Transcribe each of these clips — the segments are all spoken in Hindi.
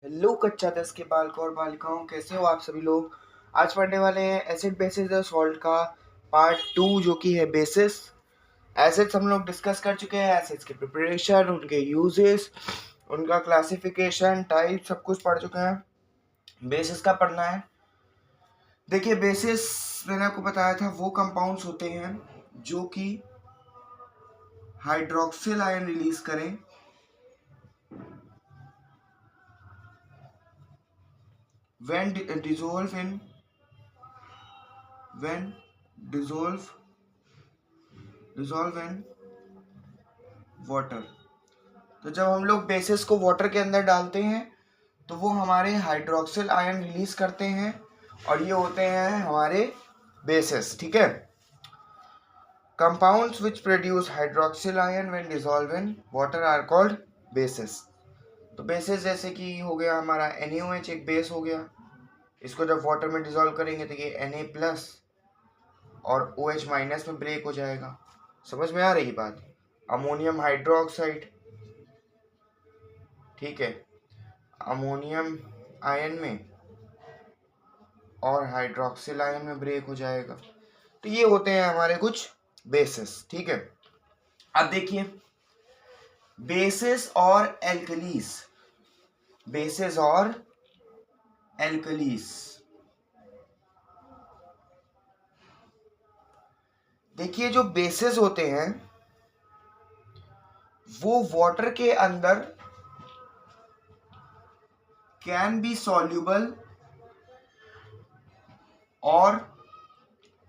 हेलो कच्चा दस के बालकों और बालिकाओं, कैसे हो आप सभी लोग। आज पढ़ने वाले हैं एसिड बेसिस और सॉल्ट का पार्ट 2 जो कि है बेसिस। एसिड्स हम लोग डिस्कस कर चुके हैं, एसिड्स की प्रिपरेशन, उनके यूजेस, उनका क्लासिफिकेशन, टाइप, सब कुछ पढ़ चुके हैं। बेसिस का पढ़ना है। देखिए बेसिस मैंने आपको बताया था वो कंपाउंड्स होते हैं जो कि हाइड्रोक्सिल आयन रिलीज करें when dissolve in when dissolve in water. तो जब हम लोग बेसिस को वाटर के अंदर डालते हैं तो वो हमारे हाइड्रोक्सिल आयन रिलीज करते हैं और ये होते हैं हमारे बेसिस। ठीक है। Compounds which produce hydroxyl ion when dissolve in water are called bases. तो बेसिस जैसे कि हो गया हमारा NaOH, एक बेस हो गया। इसको जब वाटर में डिसॉल्व करेंगे तो ये Na+ और OH- में ब्रेक हो जाएगा। समझ में आ रही बात। अमोनियम हाइड्रोक्साइड, ठीक है, अमोनियम आयन में और हाइड्रोक्सिल आयन में ब्रेक हो जाएगा। तो ये होते हैं हमारे कुछ बेसिस। ठीक है। अब देखिए बेसिस और एल्कलीज, बेसिस और एल्कलीज। देखिए जो बेसिस होते हैं वो वाटर के अंदर कैन बी सॉल्यूबल और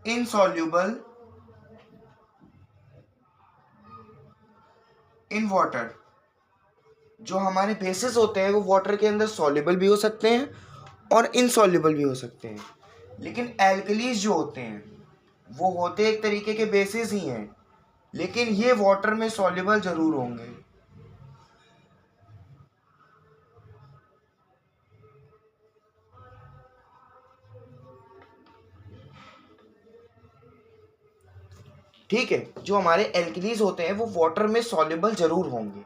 इनसॉल्यूबल इन वाटर। जो हमारे बेसिस होते हैं वो वाटर के अंदर सॉल्यूबल भी हो सकते हैं और इनसॉल्यूबल भी हो सकते हैं। लेकिन एल्कलीज जो होते हैं वो होते एक तरीके के बेसिस ही हैं, लेकिन ये वाटर में सॉल्यूबल जरूर होंगे। ठीक है। जो हमारे एल्कलीज होते हैं वो वाटर में सॉल्यूबल जरूर होंगे।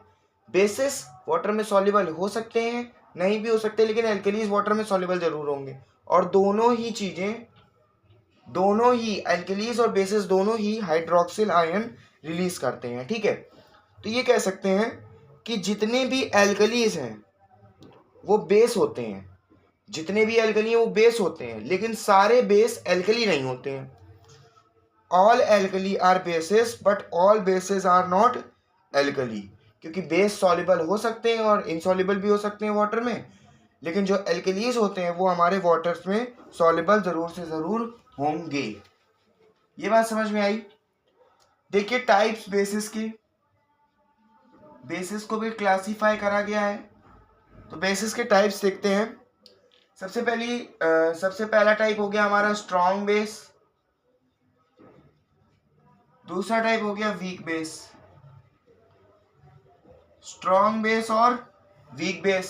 बेसिस वाटर में सॉल्यूबल हो सकते हैं, नहीं भी हो सकते, लेकिन एल्कलीज वाटर में सॉल्यूबल जरूर होंगे। और दोनों ही चीजें, दोनों ही एल्कलीज और बेसिस दोनों ही हाइड्रोक्सिल आयन रिलीज करते हैं। ठीक है। तो ये कह सकते हैं कि जितने भी एल्कलीज हैं वो बेस होते हैं, जितने भी एल्कली हैं वो बेस होते हैं, लेकिन सारे बेस एल्कली नहीं होते हैं। All alkali are bases but all bases are not alkali. क्योंकि बेस सॉल्युबल हो सकते हैं और इनसॉल्युबल भी हो सकते हैं वाटर में, लेकिन जो एल्कलीज होते हैं वो हमारे वाटर्स में सॉल्युबल जरूर से जरूर होंगे। ये बात समझ में आई। देखिए टाइप्स बेसिस की, बेसिस को भी क्लासिफाई करा गया है। तो बेसिस के टाइप्स देखते हैं। सबसे पहला टाइप हो गया हमारा स्ट्रॉन्ग बेस। दूसरा टाइप हो गया वीक बेस। स्ट्रॉन्ग बेस और वीक बेस।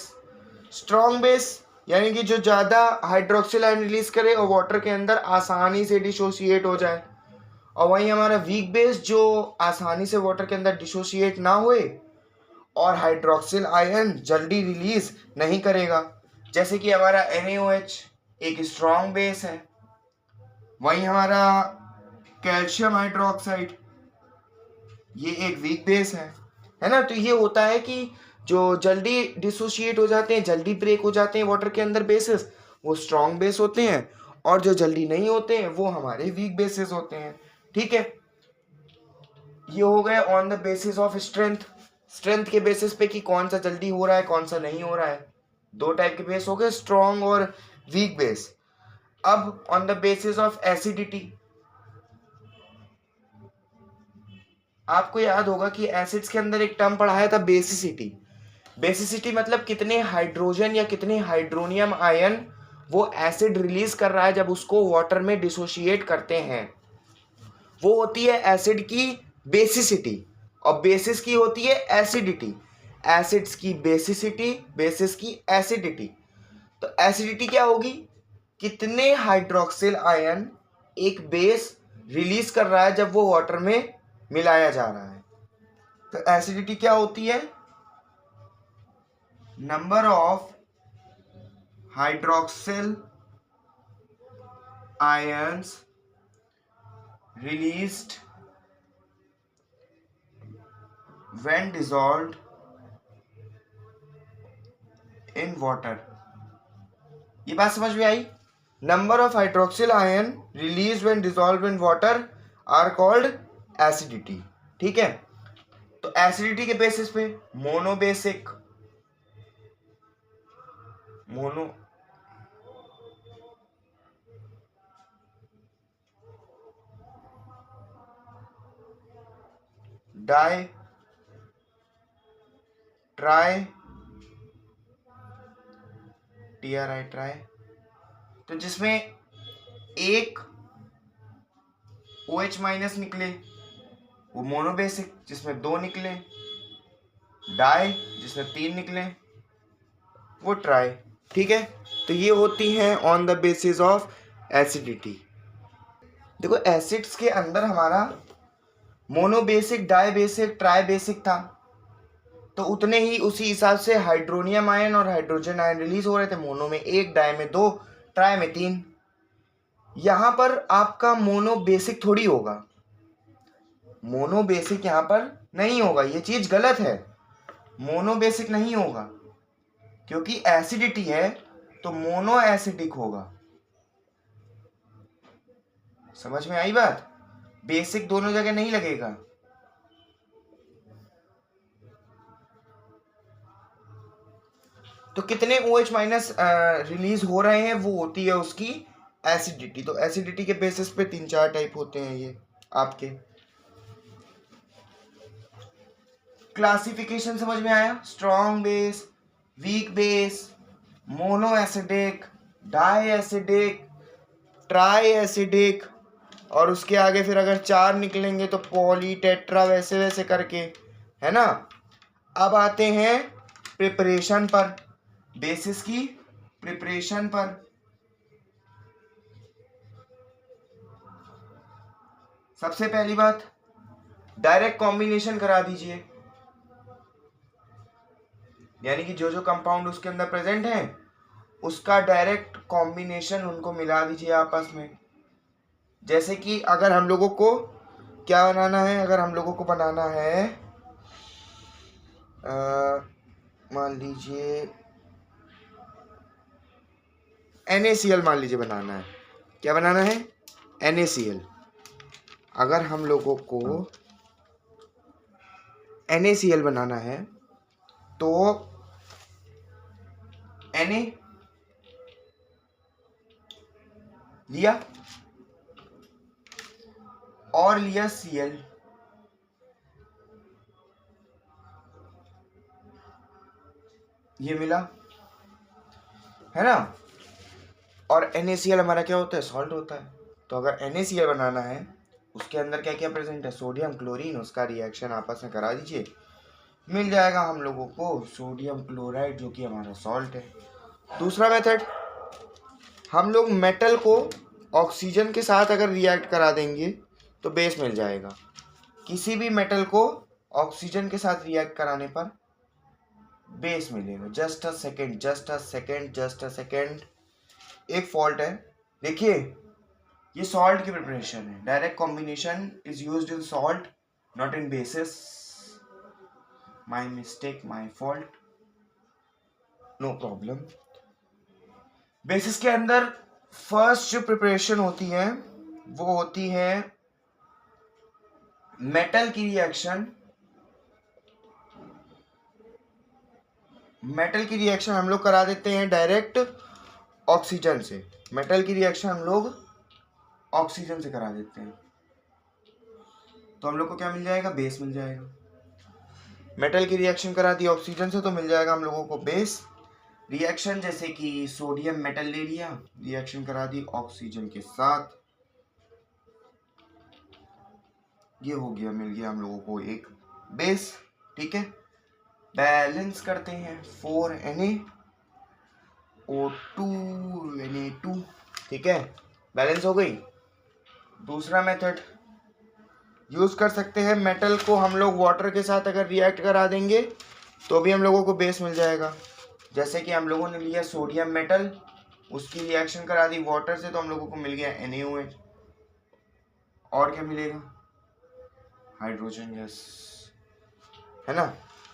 स्ट्रॉन्ग बेस यानी कि जो ज्यादा हाइड्रोक्सिल आयन रिलीज करे और वाटर के अंदर आसानी से डिसोसिएट हो जाए। और वहीं हमारा वीक बेस जो आसानी से वाटर के अंदर डिसोसिएट ना होए और हाइड्रोक्सिल आयन जल्दी रिलीज नहीं करेगा। जैसे कि हमारा NaOH एक स्ट्रॉन्ग बेस है, वहीं हमारा कैल्शियम हाइड्रोक्साइड ये एक वीक बेस है ना। तो ये होता है कि जो जल्दी डिसोशिएट हो जाते हैं, जल्दी ब्रेक हो जाते हैं वाटर के अंदर बेसिस, वो स्ट्रॉन्ग बेस होते हैं, और जो जल्दी नहीं होते हैं वो हमारे वीक बेसिस होते हैं। ठीक है। ये हो गए on the basis of strength, strength के बेसिस पे कि कौन सा जल्दी हो रहा है कौन सा नहीं हो रहा है। दो टाइप के बेस हो गए, स्ट्रॉन्ग और वीक बेस। अब on the basis of acidity, आपको याद होगा कि एसिड्स के अंदर एक टर्म पढ़ाया था बेसिसिटी। बेसिसिटी मतलब कितने हाइड्रोजन या कितने हाइड्रोनियम आयन वो एसिड रिलीज कर रहा है जब उसको वाटर में डिसोशिएट करते हैं। वो होती है एसिड की बेसिसिटी, और बेसिस की होती है एसिडिटी। एसिड्स की बेसिसिटी, बेसिस की एसिडिटी। तो एसिडिटी क्या होगी, कितने हाइड्रोक्सिल आयन एक बेस रिलीज कर रहा है जब वो वाटर में मिलाया जा रहा है। तो एसिडिटी क्या होती है, number of hydroxyl ions released when dissolved in water। ये बात समझ में आई? Number of hydroxyl ion release when dissolve in water are called acidity. ठीक है, तो एसिडिटी के बेसिस पे monobasic, mono di tri TRI tri, तो जिसमें एक OH माइनस निकले वो मोनोबेसिक, जिसमें 2 निकले डाई, जिसमें 3 निकले वो ट्राई। ठीक है, तो ये होती हैं on the basis of acidity. देखो एसिड्स के अंदर हमारा मोनोबेसिक, डाईबेसिक, ट्राईबेसिक था, तो उतने ही उसी हिसाब से हाइड्रोनियम आयन और हाइड्रोजन आयन रिलीज हो रहे थे। मोनो में 1, डाई में 2, ट्राई में 3। यहां पर आपका मोनोबेसिक थोड़ी होगा, मोनोबेसिक यहां पर नहीं होगा, ये चीज गलत है। मोनोबेसिक नहीं होगा क्योंकि एसिडिटी है, तो मोनो एसिडिक होगा। समझ में आई बात? बेसिक दोनों जगह नहीं लगेगा। तो कितने OH माइनस रिलीज हो रहे हैं वो होती है उसकी एसिडिटी। तो एसिडिटी के बेसिस पे 3-4 टाइप होते हैं ये आपके। क्लासिफिकेशन समझ में आया? Strong base, weak base, monoacidic, diacidic, triacidic, और उसके आगे फिर अगर 4 निकलेंगे तो पॉली, टेट्रा, वैसे वैसे करके, है ना। अब आते हैं प्रिपरेशन पर, बेसिस की प्रिपरेशन पर। सबसे पहली बात, डायरेक्ट कॉम्बिनेशन करा दीजिए, यानी कि जो जो कंपाउंड उसके अंदर प्रेजेंट है उसका डायरेक्ट कॉम्बिनेशन उनको मिला दीजिए आपस में। जैसे कि अगर हम लोगों को क्या बनाना है, अगर हम लोगों को बनाना है मान लीजिए NaCl, मान लीजिए बनाना है, क्या बनाना है? NaCl। अगर हम लोगों को NaCl बनाना है तो Na लिया और लिया Cl, ये मिला, है ना। और NaCl हमारा क्या होता है? सॉल्ट होता है। तो अगर NaCl बनाना है उसके अंदर क्या क्या प्रेजेंट है? सोडियम, क्लोरीन, उसका रिएक्शन आपस में करा दीजिए, मिल जाएगा हम लोगों को सोडियम क्लोराइड, जो कि हमारा सॉल्ट है। दूसरा मेथड, हम लोग मेटल को ऑक्सीजन के साथ अगर रिएक्ट करा देंगे तो बेस मिल जाएगा। किसी भी मेटल को ऑक्सीजन के साथ रिएक्ट कराने पर बेस मिलेगा। Just a second, just a second, just a second. एक फॉल्ट है, देखिए ये सॉल्ट की प्रिपरेशन है। Direct combination is used in salt, not in bases. My mistake, my fault, no problem. Bases के अंदर फर्स्ट जो प्रिपरेशन होती है वो होती है मेटल की रिएक्शन। मेटल की रिएक्शन हम लोग करा देते हैं डायरेक्ट ऑक्सीजन से। मेटल की रिएक्शन हम लोग ऑक्सीजन से करा देते हैं, तो हम लोग को क्या मिल जाएगा? बेस मिल जाएगा। मेटल की रिएक्शन करा दी ऑक्सीजन से तो मिल जाएगा हम लोगों को बेस। रिएक्शन जैसे कि सोडियम मेटल ले लिया, रिएक्शन करा दी ऑक्सीजन के साथ, ये हो गया, मिल गया हम लोगों को एक बेस। ठीक है, बैलेंस करते हैं। 4Na O2 Na2, ठीक है, बैलेंस हो गई। दूसरा मेथड यूज कर सकते हैं, मेटल को हम लोग वाटर के साथ अगर रिएक्ट करा देंगे तो भी हम लोगों को बेस मिल जाएगा। जैसे कि हम लोगों ने लिया सोडियम मेटल, उसकी रिएक्शन करा दी वाटर से तो हम लोगों को मिल गया NaOH। और क्या मिलेगा? हाइड्रोजन गैस, है ना।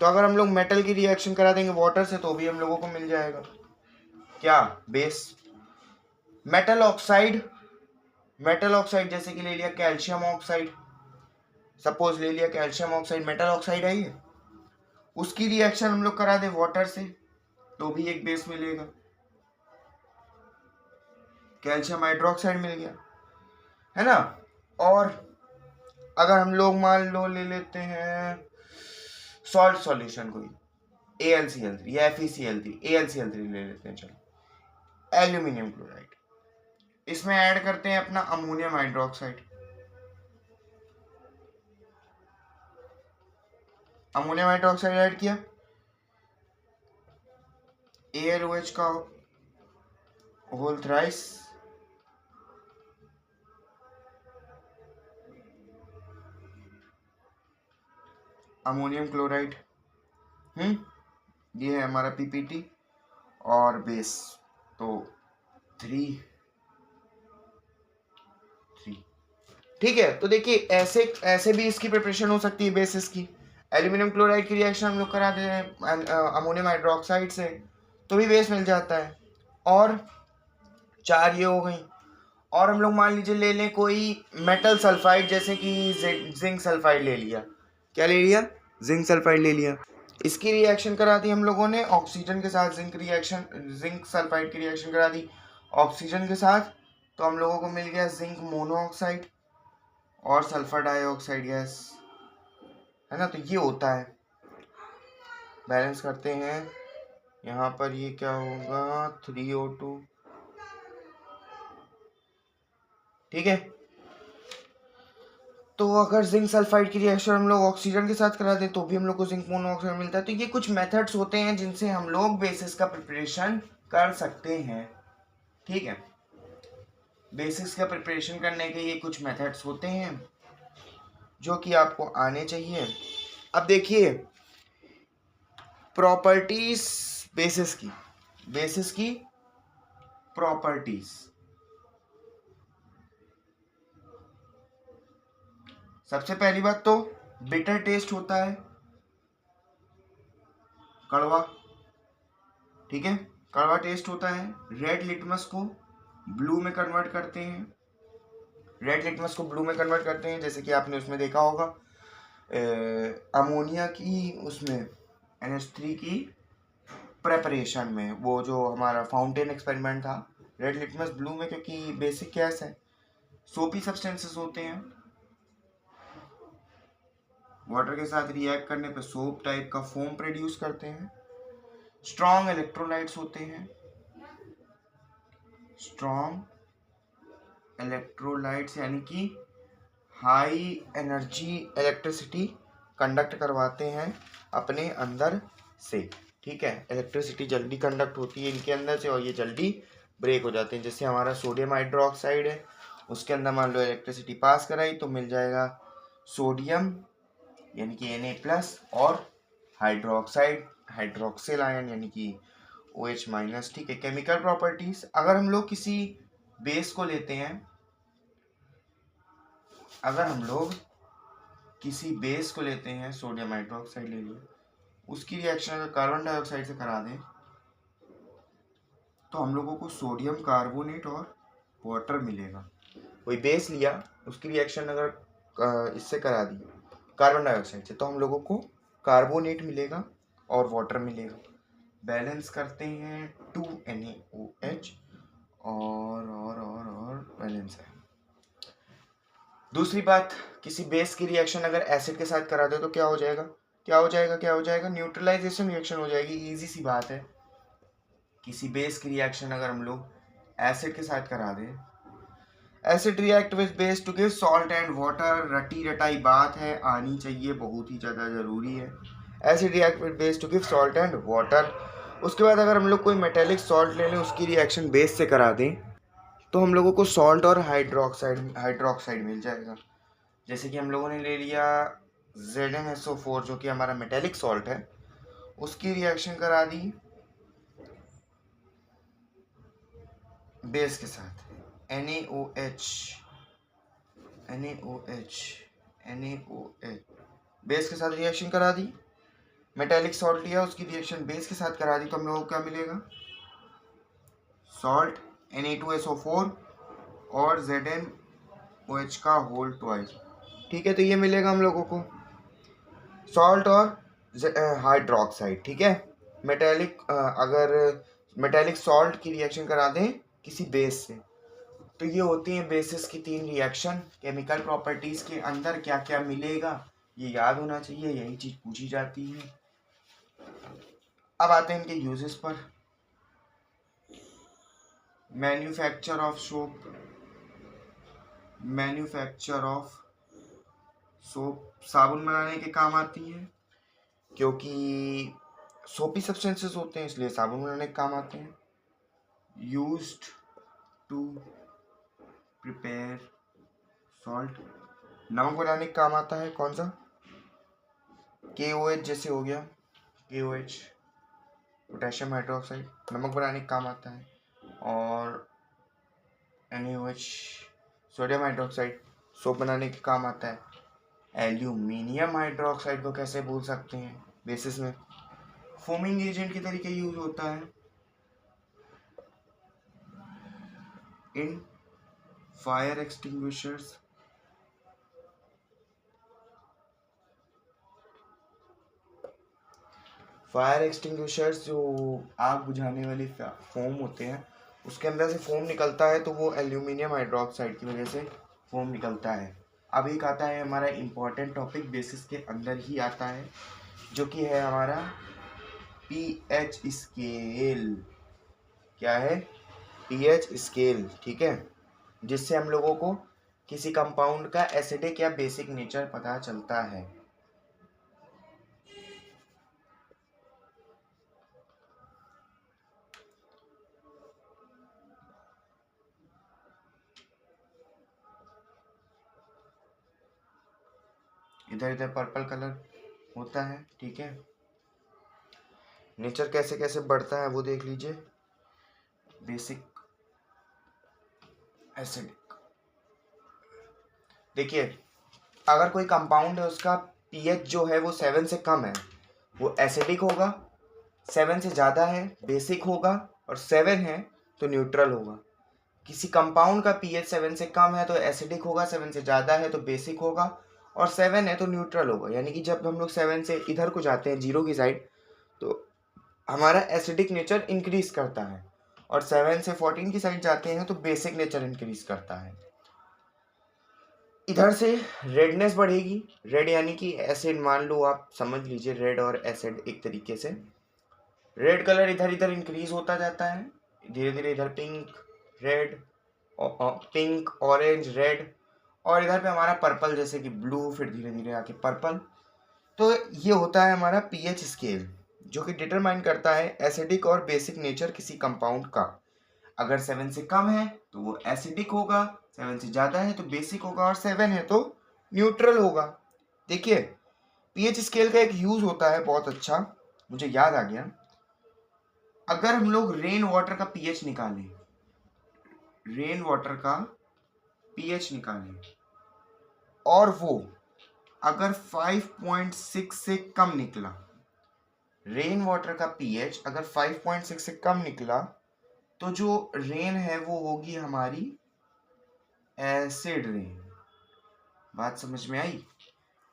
तो अगर हम लोग मेटल की रिएक्शन करा देंगे वाटर से तो भी हम लोगों को मिल जाएगा क्या? Base. Metal oxide, metal oxide जैसे कि ले लिया कैल्शियम ऑक्साइड, सपोज ले लिया कैल्शियम ऑक्साइड, मेटल ऑक्साइड है ये, उसकी रिएक्शन हम लोग करा दे वाटर से तो भी एक बेस मिलेगा, कैल्शियम हाइड्रोक्साइड मिल गया, है ना। और अगर हम लोग मान लो ले लेते हैं सॉल्ट सॉल्यूशन कोई, AlCl3 या FeCl3, AlCl3 ले लेते हैं, चलो, एल्यूमिनियम क्लोराइड, इसमें ऐड करते हैं अपना ammonium hydroxide, ammonium hydroxide add किया, AlOH का होल थ्राइस, अमोनियम क्लोराइड, ये है हमारा PPT और बेस, तो 3 ठीक है। तो देखिए ऐसे ऐसे भी इसकी प्रिपरेशन हो सकती है बेसिस की। एल्यूमिनियम क्लोराइड की रिएक्शन हम लोग करा दे रहे हैं अमोनियम हाइड्रोक्साइड से तो भी बेस मिल जाता है। और 4 ये हो गई। और हम लोग मान लीजिए ले लें कोई मेटल सल्फाइड, जैसे कि जिंक सल्फाइड ले लिया, क्या ले लिया? जिंक सल्फाइड ले लिया। इसकी रिएक्शन करा दी हम लोगों ने ऑक्सीजन के साथ, जिंक सल्फाइड की रिएक्शन करा दी ऑक्सीजन के साथ, तो हम लोगों को मिल गया जिंक मोनोऑक्साइड और सल्फर डाइऑक्साइड गैस, है ना। तो ये होता है, बैलेंस करते हैं यहाँ पर, ये क्या होगा 3O2, ठीक है। तो अगर जिंक सल्फाइड की रिएक्शन हम लोग ऑक्सीजन के साथ करा दे तो भी हम लोग को जिंक मोनोऑक्साइड मिलता है। तो ये कुछ मेथड्स होते हैं जिनसे हम लोग बेसिस का प्रिपरेशन कर सकते हैं, ठीक है। बेसिस का प्रिपरेशन करने के ये कुछ मेथड्स होते हैं जो कि आपको आने चाहिए। अब देखिए प्रॉपर्टीज बेसिस की प्रॉपर्टीज, सबसे पहली बात तो बिटर टेस्ट होता है, कड़वा, ठीक है, कड़वा टेस्ट होता है। रेड लिटमस को ब्लू में कन्वर्ट करते हैं, जैसे कि आपने उसमें देखा होगा अमोनिया की, उसमें NH3 की प्रेपरेशन में, वो जो हमारा फाउंटेन एक्सपेरिमेंट था, रेड लिटमस ब्लू में, क्योंकि बेसिक गैस है, सोपी सब्सटेंसेस होते हैं, वाटर के साथ रिएक्ट करने पर सोप टाइप का फोम प्रोड्यूस करते हैं। स्ट्रॉन्ग इलेक्ट्रोलाइट्स होते हैं, स्ट्रॉन्ग इलेक्ट्रोलाइट्स यानी कि हाई एनर्जी इलेक्ट्रिसिटी कंडक्ट करवाते हैं अपने अंदर से, ठीक है। इलेक्ट्रिसिटी जल्दी कंडक्ट होती है इनके अंदर से और ये जल्दी ब्रेक हो जाते हैं। जैसे हमारा सोडियम हाइड्रोक्साइड है, उसके अंदर मान लो इलेक्ट्रिसिटी पास कराई तो मिल जाएगा सोडियम यानी कि Na+ और हाइड्रोक्साइड, हाइड्रोक्सिल आयन यानी कि OH-, ठीक है। केमिकल प्रॉपर्टीज, अगर हम लोग किसी बेस को लेते हैं, सोडियम हाइड्रोक्साइड ले लिया, उसकी रिएक्शन अगर कार्बन डाइऑक्साइड से करा दें तो हम लोगों को सोडियम कार्बोनेट और वाटर मिलेगा। कोई बेस लिया, उसकी रिएक्शन अगर इससे करा दी कार्बन डाइऑक्साइड से तो हम लोगों को कार्बोनेट मिलेगा और वाटर मिलेगा। बैलेंस करते हैं 2 NaOH और बैलेंस है। दूसरी बात, किसी बेस की रिएक्शन अगर एसिड के साथ करा दे तो क्या हो जाएगा? न्यूट्रलाइजेशन रिएक्शन हो जाएगी। इजी सी बात है। किसी बेस की रिएक्शन अगर हम लोग एसिड के साथ करा दें, acid react with base to give salt and water, रटी रटाई बात है, आनी चाहिए, बहुत ही ज़्यादा ज़रूरी है। Acid react with base to give salt and water. उसके बाद अगर हम लोग कोई मेटेलिक सॉल्ट ले लें, उसकी रिएक्शन बेस से करा दें तो हम लोगों को सॉल्ट और हाइड्रोक्साइड मिल जाएगा। जैसे कि हम लोगों ने ले लिया ZnSO4 जो कि हमारा मेटेलिक सॉल्ट है, उसकी रिएक्शन करा दी बेस के साथ NaOH बेस के साथ रिएक्शन करा दी, मेटेलिक सॉल्ट लिया, उसकी रिएक्शन बेस के साथ करा दी, तो हम लोगों को क्या मिलेगा? सॉल्ट Na2SO4 और ZnOH का होल ट्वाइस। ठीक है, तो ये मिलेगा हम लोगों को सॉल्ट और हाइड्रोक्साइड। ठीक है, मेटेलिक अगर मेटेलिक सॉल्ट की रिएक्शन करा दें किसी बेस से, तो ये होती हैं बेसिस की 3 रिएक्शन। केमिकल प्रॉपर्टीज के अंदर क्या क्या मिलेगा ये याद होना चाहिए, यही चीज पूछी जाती है। अब आते हैं इनके यूजेस पर। मैन्युफैक्चर ऑफ सोप साबुन बनाने के काम आती है, क्योंकि सोपी सब्सटेंसेस होते हैं इसलिए साबुन बनाने के काम आते हैं। यूज्ड टू प्रिपेयर सॉल्ट, नमक बनाने का काम आता है। कौन सा? KOH जैसे हो गया, KOH पोटेशियम हाइड्रोक्साइड नमक बनाने का काम आता है, और NaOH सोडियम हाइड्रोक्साइड सोप बनाने के काम आता है। एल्यूमिनियम हाइड्रोक्साइड को कैसे भूल सकते हैं, बेसिस में फोमिंग एजेंट के तरीके यूज होता है। In fire extinguishers, fire extinguishers जो आग बुझाने वाली फोम होते हैं, उसके अंदर से फोम निकलता है, तो वो एल्यूमिनियम हाइड्रोक्साइड की वजह से फोम निकलता है। अब एक आता है हमारा इम्पॉर्टेंट टॉपिक, बेसिस के अंदर ही आता है, जो कि है हमारा pH स्केल। क्या है? pH scale. ठीक है, जिससे हम लोगों को किसी कंपाउंड का एसिडिक या बेसिक नेचर पता चलता है। इधर इधर पर्पल कलर होता है। ठीक है, नेचर कैसे कैसे बढ़ता है वो देख लीजिए। Basic, acidic. देखिए, अगर कोई कंपाउंड है उसका pH जो है वो 7 से कम है, वो एसिडिक होगा। 7 से ज़्यादा है बेसिक होगा, और 7 है तो न्यूट्रल होगा। किसी कंपाउंड का pH 7 से कम है तो एसिडिक होगा, 7 से ज़्यादा है तो बेसिक होगा, और 7 है तो न्यूट्रल होगा। यानी कि जब हम लोग 7 से इधर को जाते हैं, जीरो की साइड, तो हमारा एसिडिक नेचर इंक्रीज करता है, और 7 से 14 की साइड जाते हैं तो बेसिक नेचर इंक्रीज करता है। इधर से रेडनेस बढ़ेगी। रेड यानी कि एसिड, मान लो आप समझ लीजिए रेड और एसिड एक तरीके से। रेड कलर इधर इधर इंक्रीज होता जाता है धीरे धीरे, इधर pink, red, pink, orange, red, और इधर पे हमारा पर्पल, जैसे कि ब्लू, फिर धीरे धीरे आके पर्पल। तो ये होता है हमारा pH स्केल, जो कि डिटरमाइन करता है एसिडिक और बेसिक नेचर किसी कंपाउंड का। अगर 7 से कम है तो वो एसिडिक होगा, 7 से ज़्यादा है तो बेसिक होगा, और 7 है तो न्यूट्रल होगा। देखिए, pH स्केल का एक यूज होता है बहुत अच्छा, मुझे याद आ गया। अगर हम लोग रेन वाटर का pH निकालें, रेन वाटर का pH निकालें, और वो अगर 5.6 से कम निकला, रेन वाटर का pH अगर 5.6 से कम निकला, तो जो रेन है वो होगी हमारी एसिड रेन। बात समझ में आई?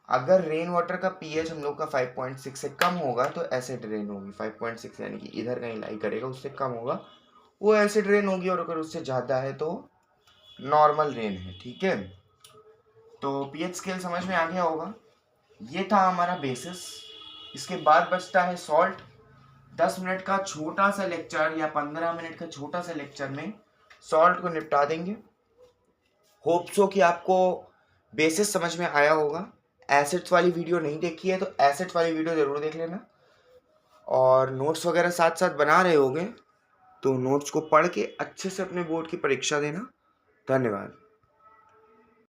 अगर रेन वाटर का pH हम लोग का 5.6 से कम होगा तो एसिड रेन होगी। 5.6 यानी कि इधर कहीं लाई करेगा, उससे कम होगा वो एसिड रेन होगी, और अगर उससे ज़्यादा है तो नॉर्मल रेन है। ठीक है, तो pH स्केल समझ में आ गया होगा। ये था हमारा बेसिस। इसके बाद बचता है सॉल्ट। 10 मिनट का छोटा सा लेक्चर या 15 मिनट का छोटा सा लेक्चर में सॉल्ट को निपटा देंगे। होप सो कि आपको बेसिस समझ में आया होगा। एसिड्स वाली वीडियो नहीं देखी है तो एसिड्स वाली वीडियो ज़रूर देख लेना, और नोट्स वगैरह साथ साथ बना रहे होंगे तो नोट्स को पढ़ के अच्छे से अपने बोर्ड की परीक्षा देना। धन्यवाद।